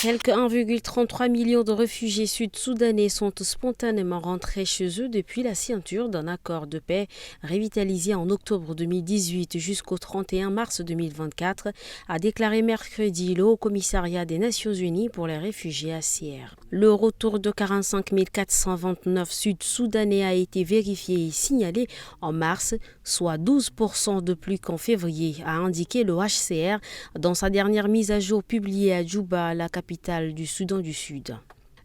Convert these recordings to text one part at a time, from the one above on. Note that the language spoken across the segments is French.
Quelques 1,33 million de réfugiés sud-soudanais sont spontanément rentrés chez eux depuis la signature d'un accord de paix revitalisé en octobre 2018 jusqu'au 31 mars 2024, a déclaré mercredi le Haut-Commissariat des Nations Unies pour les réfugiés HCR. Le retour de 45 429 Sud-Soudanais a été vérifié et signalé en mars, soit 12% de plus qu'en février, a indiqué le HCR dans sa dernière mise à jour publiée à Djouba, la capitale du Soudan du Sud.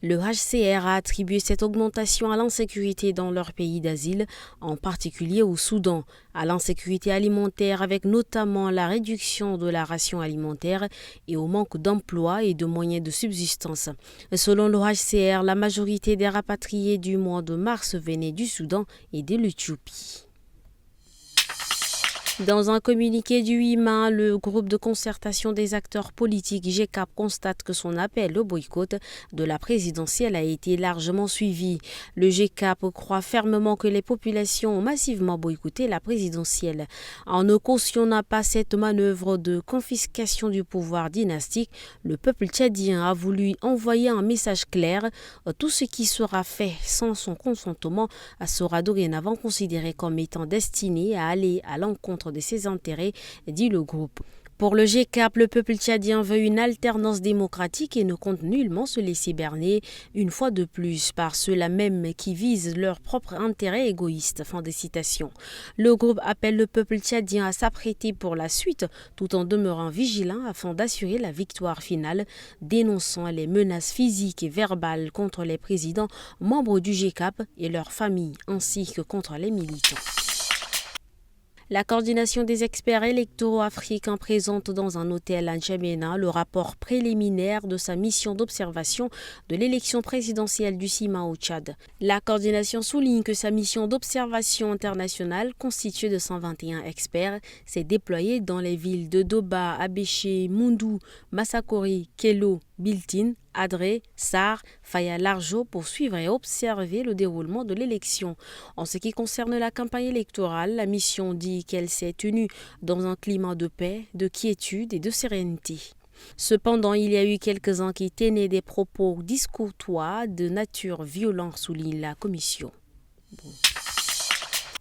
Le HCR a attribué cette augmentation à l'insécurité dans leur pays d'asile, en particulier au Soudan, à l'insécurité alimentaire avec notamment la réduction de la ration alimentaire et au manque d'emploi et de moyens de subsistance. Selon le HCR, la majorité des rapatriés du mois de mars venaient du Soudan et de l'Éthiopie. Dans un communiqué du 8 mai, le groupe de concertation des acteurs politiques GCAP constate que son appel au boycott de la présidentielle a été largement suivi. Le GCAP croit fermement que les populations ont massivement boycotté la présidentielle. En ne cautionnant pas cette manœuvre de confiscation du pouvoir dynastique, le peuple tchadien a voulu envoyer un message clair. Tout ce qui sera fait sans son consentement sera dorénavant considéré comme étant destiné à aller à l'encontre de ses intérêts, dit le groupe. Pour le GCAP, le peuple tchadien veut une alternance démocratique et ne compte nullement se laisser berner une fois de plus par ceux-là même qui visent leur propre intérêt égoïste. Fin de citation. Le groupe appelle le peuple tchadien à s'apprêter pour la suite tout en demeurant vigilant afin d'assurer la victoire finale, dénonçant les menaces physiques et verbales contre les présidents membres du GCAP et leurs familles ainsi que contre les militants. La coordination des experts électoraux africains présente dans un hôtel à N'Djamena le rapport préliminaire de sa mission d'observation de l'élection présidentielle du 6 mai au Tchad. La coordination souligne que sa mission d'observation internationale, constituée de 121 experts, s'est déployée dans les villes de Doba, Abéché, Moundou, Massakori, Kélo, Biltine, Adré, Sar, Faya Larjo pour suivre et observer le déroulement de l'élection. En ce qui concerne la campagne électorale, la mission dit qu'elle s'est tenue dans un climat de paix, de quiétude et de sérénité. Cependant, il y a eu quelques-uns qui tenaient des propos discourtois de nature violente, souligne la commission.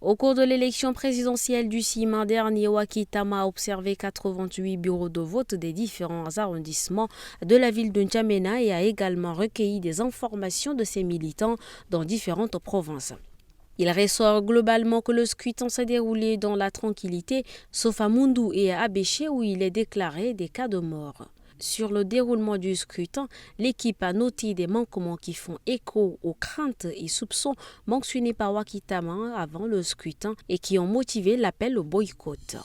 Au cours de l'élection présidentielle du 6 mai dernier, Wakitama a observé 88 bureaux de vote des différents arrondissements de la ville de N'Djamena et a également recueilli des informations de ses militants dans différentes provinces. Il ressort globalement que le scrutin s'est déroulé dans la tranquillité, sauf à Moundou et à Abéché où il est déclaré des cas de mort. Sur le déroulement du scrutin, l'équipe a noté des manquements qui font écho aux craintes et soupçons mentionnés par Wakitama avant le scrutin et qui ont motivé l'appel au boycott.